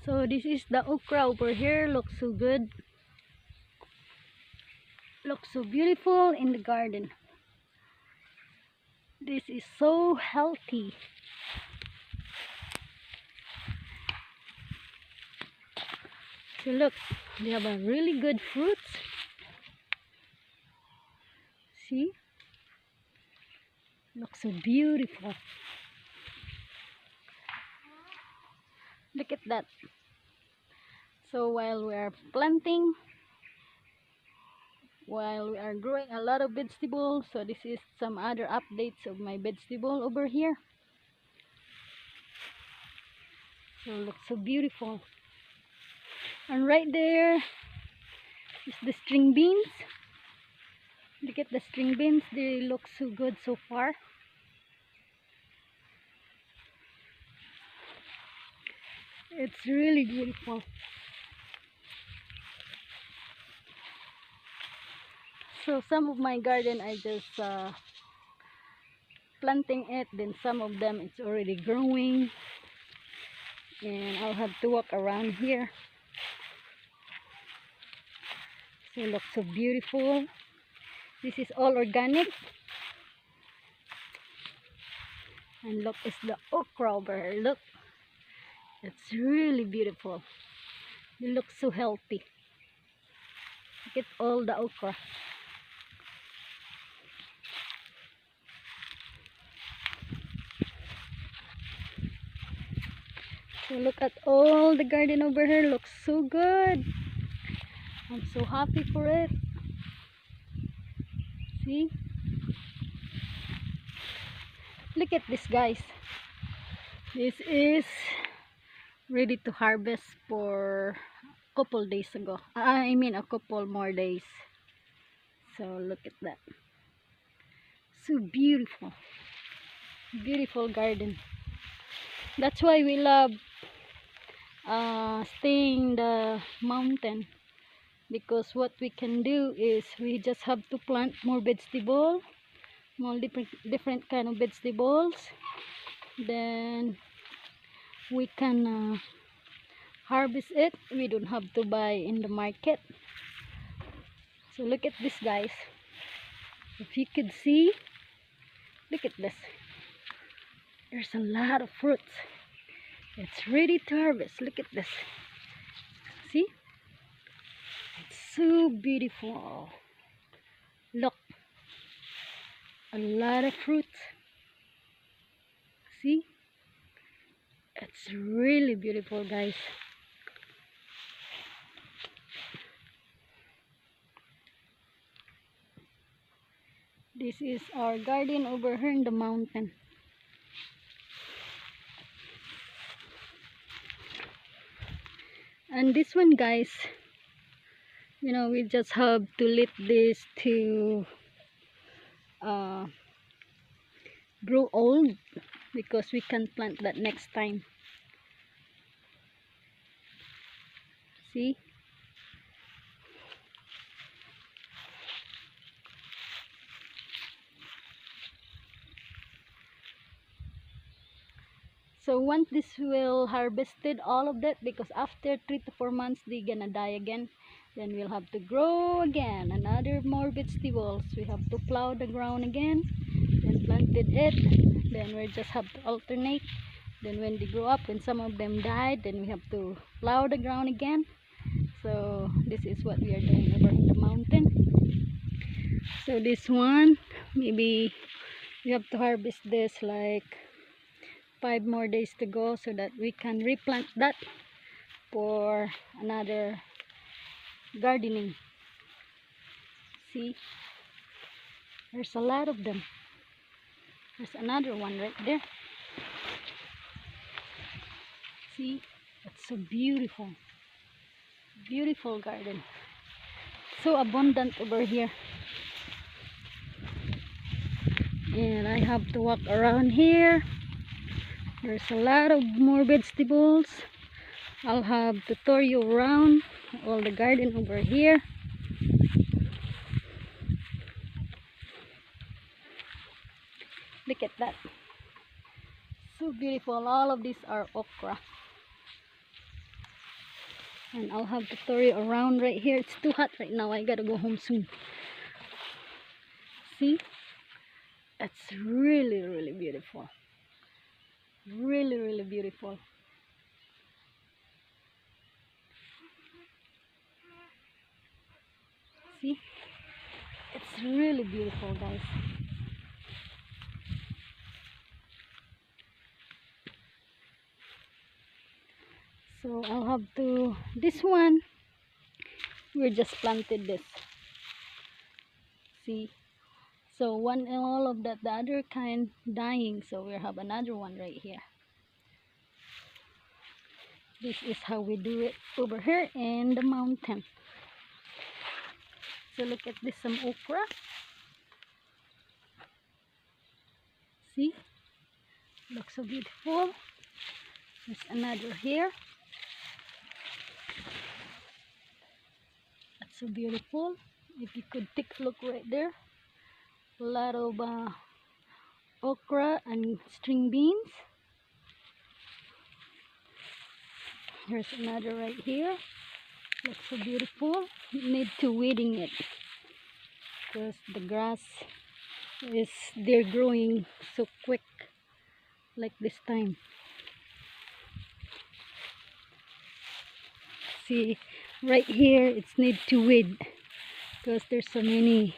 So this is the okra over here. Looks so good. Looks so beautiful in the garden. This is so healthy. So look, they have a really good fruits. See? Looks so beautiful. Look at that. So while we are planting, while we are growing a lot of vegetables, so this is some other updates of my vegetable over here. So it looks so beautiful. And right there is the string beans. Look at the string beans. They look so good so far. It's really beautiful. So some of my garden I just planting it, then some of them it's already growing, and I'll have to walk around here. So it looks so beautiful. This is all organic. And look, it's the okra over here. Look, it's really beautiful. It looks so healthy. Look at all the okra. So look at all the garden over here. Looks so good. I'm so happy for it. See? Look at this, guys. This is ready to harvest for a couple days ago. I mean a couple more days. So look at that. So beautiful. Beautiful garden. That's why we love staying the mountain, because what we can do is we just have to plant more vegetable, more different kind of vegetables, then we can harvest it. We don't have to buy in the market. So look at this, guys. If you could see, look at this. There's a lot of fruits. It's ready to harvest. Look at this. See? It's so beautiful. Look. A lot of fruits. See? It's really beautiful, guys. This is our garden over here in the mountain. And this one, guys, you know, we just have to let this to grow old, because we can plant that next time. See? So once this will harvested all of that, because after 3 to 4 months they gonna die again, then we'll have to grow again another more vegetables. We have to plow the ground again, then planted it, then we just have to alternate. Then when they grow up, when some of them died, then we have to plow the ground again. So this is what we are doing over in the mountain. So this one, maybe we have to harvest this like 5 more days to go, so that we can replant that for another gardening. See, there's a lot of them. There's another one right there. See, it's so beautiful. Beautiful garden. So abundant over here. And I have to walk around here. There's a lot of more vegetables. I'll have to tour you around all the garden over here. Look at that. So beautiful. All of these are okra. And I'll have to tour you around right here. It's too hot right now. I gotta go home soon. See? It's really, really beautiful. Really, really beautiful. See? It's really beautiful, guys. So I'll have to, this one, we just planted this. See? So one and all of that, the other kind dying. So we have another one right here. This is how we do it over here in the mountain. So look at this, some okra. See? Looks so beautiful. There's another here. That's so beautiful. If you could take a look right there. A lot of okra and string beans. Here's another right here. Looks so beautiful. You need to weeding it because the grass is, they're growing so quick like this time. See, right here it's need to weed because there's so many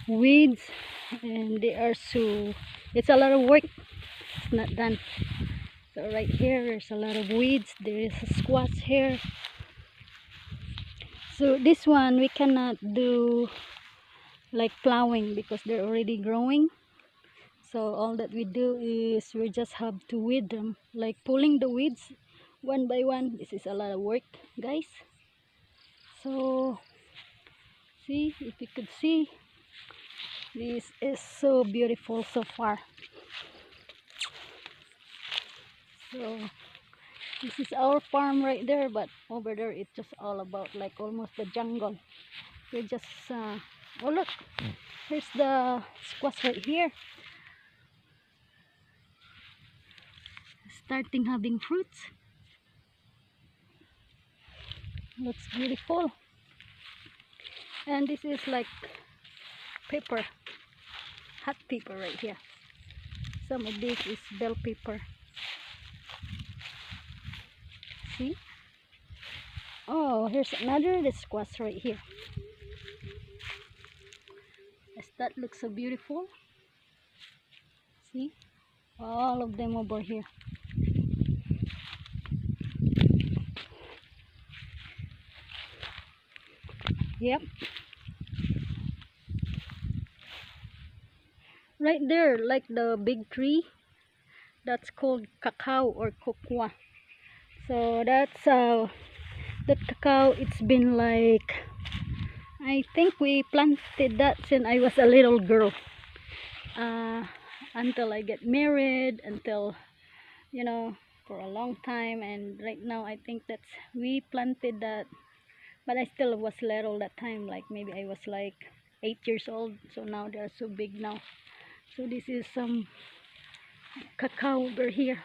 weeds and they are so, it's a lot of work. It's not done. So right here there's a lot of weeds. There is a squash here. So this one we cannot do like plowing because they're already growing. So all that we do is we just have to weed them, like pulling the weeds one by one. This is a lot of work, guys. So see, if you could see, this is so beautiful so far. So this is our farm right there, but over there it's just all about like almost the jungle. We're just oh look, here's the squash right here, starting having fruits. Looks beautiful. And this is like pepper, hot pepper right here. Some of this is bell pepper. See? Oh, here's another squash right here. Yes, that looks so beautiful. See? All of them over here. Yep. Right there, like the big tree, that's called cacao or cocoa. So that's that cacao, it's been like, I think we planted that since I was a little girl, until I get married, until, you know, for a long time. And right now I think that's, we planted that, but I still was little that time, like maybe I was like 8 years old. So now they're so big now. So this is some cacao over here.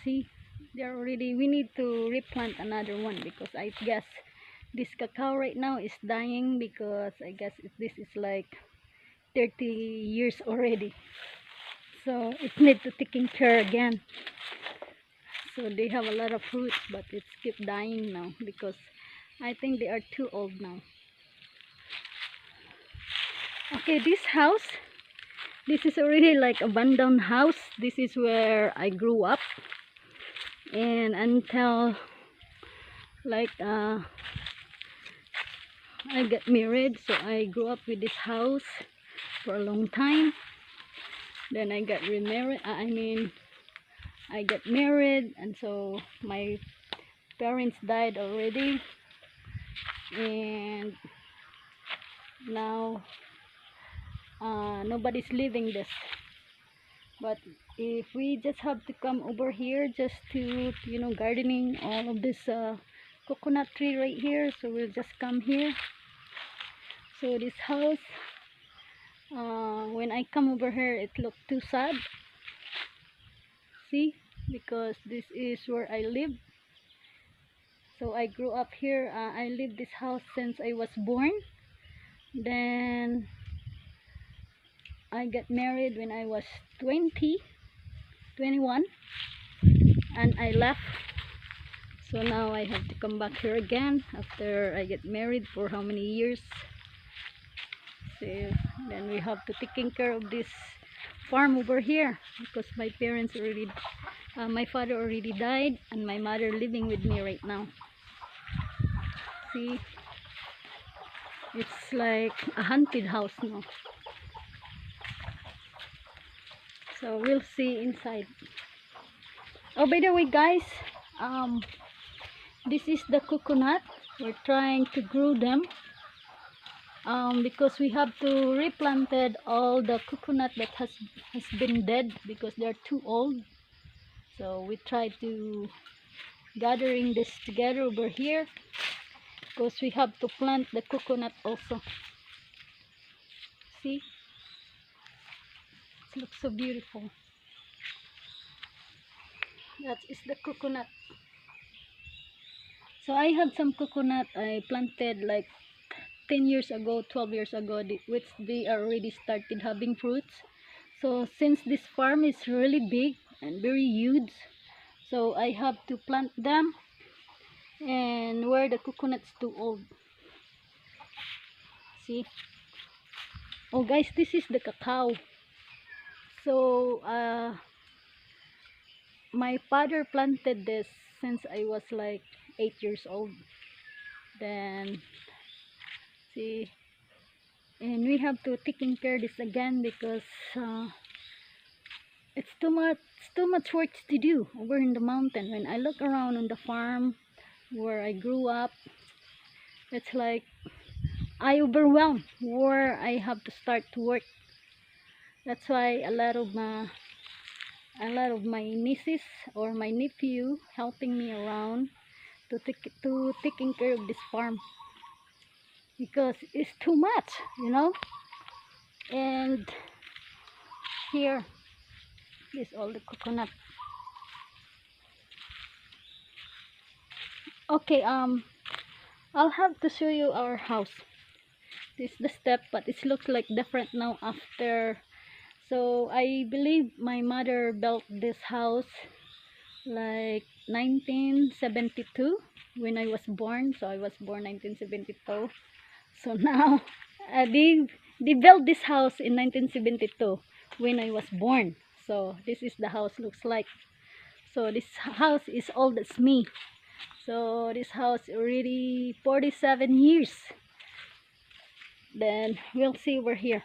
See, they're already, we need to replant another one because I guess this cacao right now is dying because I guess this is like 30 years already. So it needs to taking care again. So they have a lot of fruits, but it's keep dying now because I think they are too old now. Okay, this house, this is already like abandoned house. This is where I grew up, and until like I got married, so I grew up with this house for a long time. Then I got remarried. I got married, and so my parents died already, and now nobody's living this. But if we just have to come over here just to, you know, gardening all of this coconut tree right here, so we'll just come here. So this house, when I come over here, it looked too sad. See, because this is where I live. So I grew up here. I lived this house since I was born. Then I got married when I was 20, 21, and I left. So now I have to come back here again after I get married for how many years. So then we have to taking care of this farm over here because my parents already, my father already died, and my mother living with me right now. See, it's like a haunted house now. So we'll see inside. Oh, by the way, guys, this is the coconut. We're trying to grow them because we have to replanted all the coconut that has been dead because they're too old. So we try to gathering this together over here because we have to plant the coconut also. See, it looks so beautiful. That is the coconut. So I had some coconut I planted like 10 years ago, 12 years ago, which they already started having fruits. So since this farm is really big and very huge, so I have to plant them and where the coconut's too old. See? Oh guys, this is the cacao. So my father planted this since I was like 8 years old. Then see, and we have to taking care of this again because it's too much work to do over in the mountain. When I look around on the farm where I grew up, it's like I overwhelmed where I have to start to work. That's why a lot of my nieces or my nephew helping me around to taking care of this farm because it's too much, you know. And here is all the coconut. Okay, I'll have to show you our house. This is the step, but it looks like different now after. So I believe my mother built this house like 1972 when I was born. So I was born 1972. So now they built this house in 1972 when I was born. So this is the house looks like. So this house is old as me. So this house already 47 years. Then we'll see over here.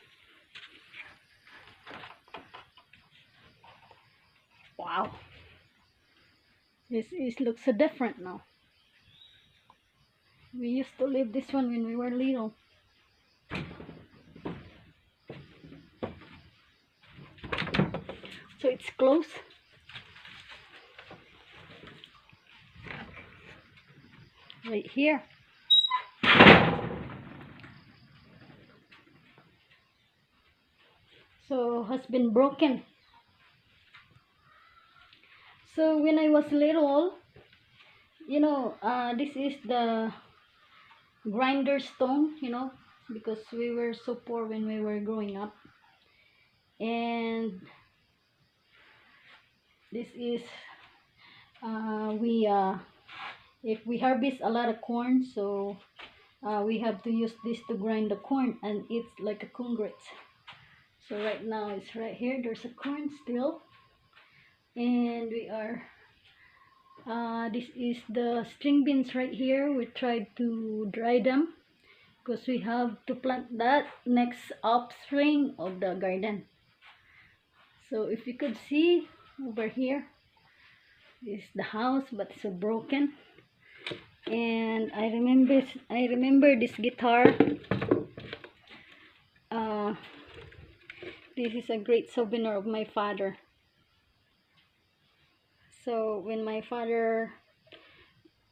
Wow, this looks so different now. We used to live this one when we were little. So it's close. Right here. So has been broken. So when I was little, you know, this is the grinder stone, you know, because we were so poor when we were growing up. And this is if we harvest a lot of corn, so we have to use this to grind the corn, and it's like a congrats. So right now it's right here, there's a corn still, and we are this is the string beans right here. We tried to dry them because we have to plant that next upstream of the garden. So if you could see over here, this is the house, but it's so broken. And I remember this guitar. This is a great souvenir of my father. So when my father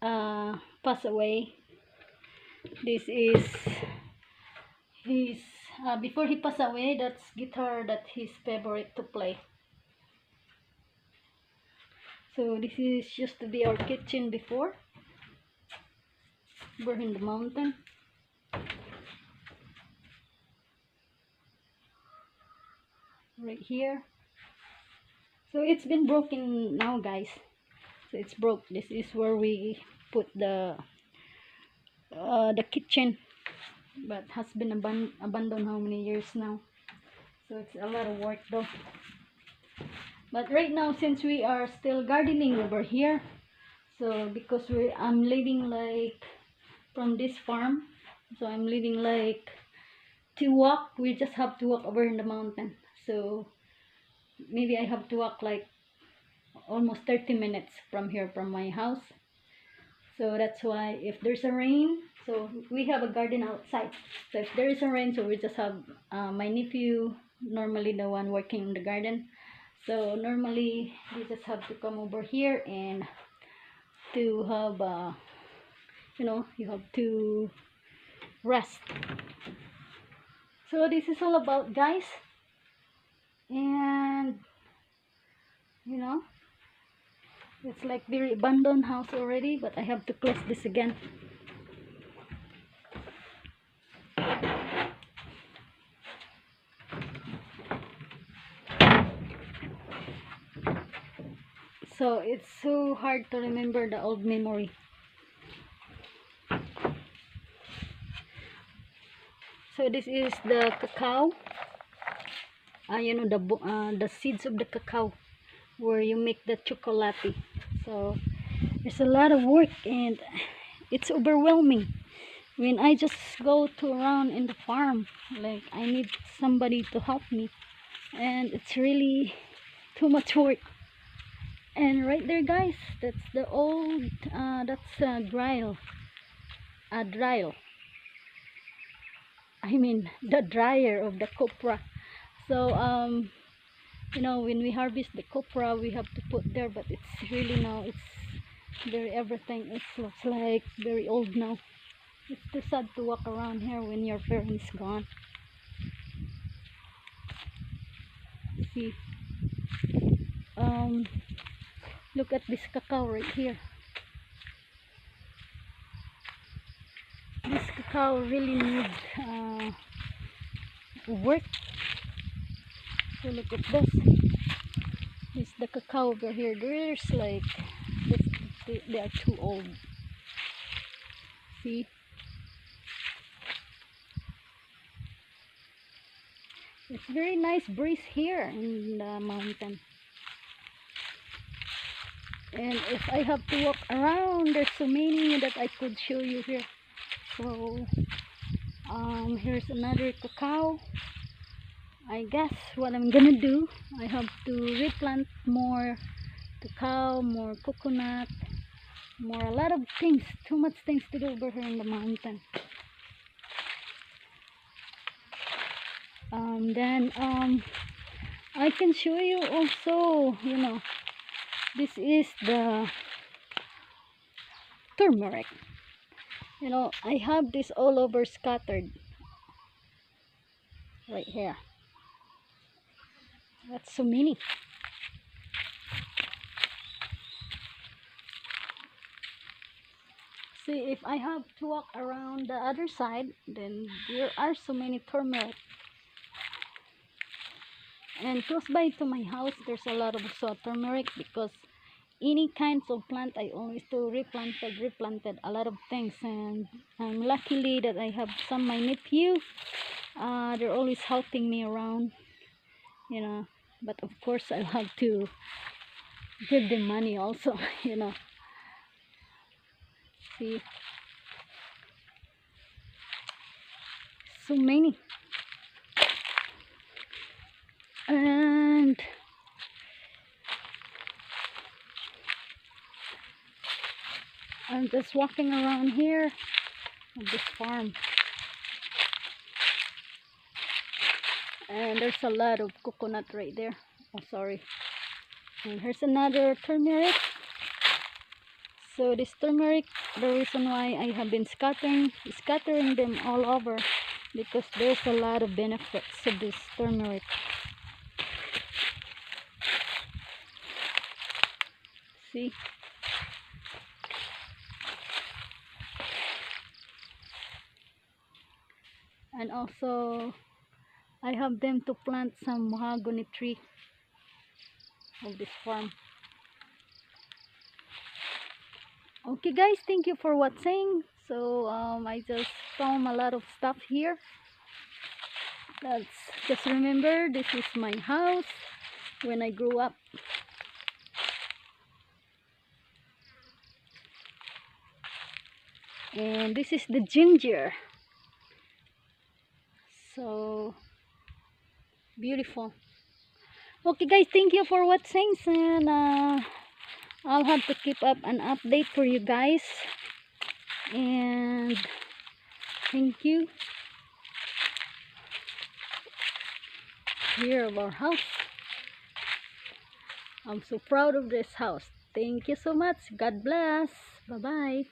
passed away, this is his before he passed away, that's guitar that his favorite to play. So this is used to be our kitchen before. We're in the mountain. Right here. So it's been broken now, guys. So it's broke. This is where we put the kitchen, but has been abandoned how many years now. So it's a lot of work though. But right now, since we are still gardening over here, so because I'm living like from this farm, so I'm living like to walk. We just have to walk over in the mountain. So maybe I have to walk like almost 30 minutes from here, from my house. So that's why if there's a rain, so we have a garden outside. So if there is a rain, so we just have my nephew, normally the one working in the garden. So normally we just have to come over here and to have you have to rest. So this is all about, guys. And it's like very abandoned house already, but I have to close this again. So it's so hard to remember the old memory. So this is the cacao. The seeds of the cacao, where you make the chocolate. So there's a lot of work and it's overwhelming when I just go to around in the farm. Like, I need somebody to help me, and it's really too much work. And right there, guys, that's the old that's a drill. I mean the dryer of the copra. So when we harvest the copra, we have to put there, but it's really now, it's very, everything, it looks like very old now. It's too sad to walk around here when your parents gone. See, look at this cacao right here. This cacao really needs work. So look at this. This the cacao over here. There's like this, they are too old. See. It's very nice breeze here in the mountain. And if I have to walk around, there's so many that I could show you here. So here's another cacao. I guess what I'm gonna do, I have to replant more cacao, more coconut, a lot of things. Too much things to do over here in the mountain. Then I can show you also, this is the turmeric. I have this all over scattered right here. That's so many. See, if I have to walk around the other side, then there are so many turmeric. And close by to my house, there's a lot of turmeric, because any kinds of plant I always do replanted a lot of things. And I'm luckily that I have my nephew. They're always helping me around, but of course I'll have to give them money also. See, so many. And I'm just walking around here on this farm, and there's a lot of coconut right there. Oh, sorry. And here's another turmeric. So this turmeric, the reason why I have been scattering them all over, because there's a lot of benefits of this turmeric. See, And also I have them to plant some mahogany tree of this farm. Okay guys, thank you for watching. So I just found a lot of stuff here. Let's just remember, this is my house when I grew up. And this is the ginger. So beautiful. Okay guys, thank you for watching, and I'll have to keep up an update for you guys. And thank you. Here of our house. I'm so proud of this house. Thank you so much. God bless. Bye bye.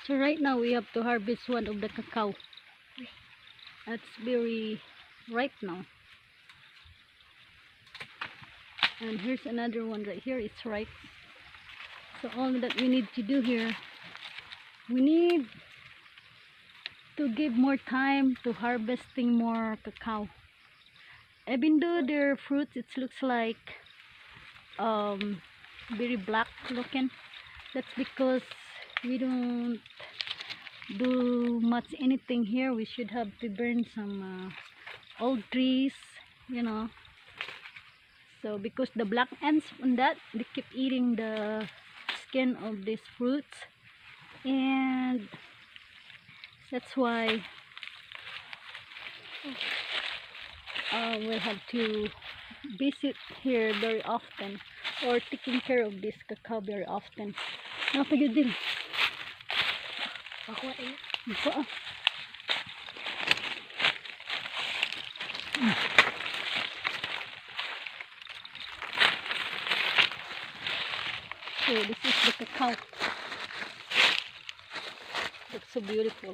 So right now we have to harvest one of the cacao. That's very ripe now. And here's another one right here. It's ripe. So all that we need to do here, we need to give more time to harvesting more cacao. Even though their fruits, it looks like very black looking. That's because we don't do much anything here. We should have to burn some old trees, you know. So because the black ants on that, they keep eating the skin of these fruits, and that's why we'll have to visit here very often, or taking care of this cacao very often. Napagod din. Ako eh. Ito ah. So this is the cacao. It's so beautiful.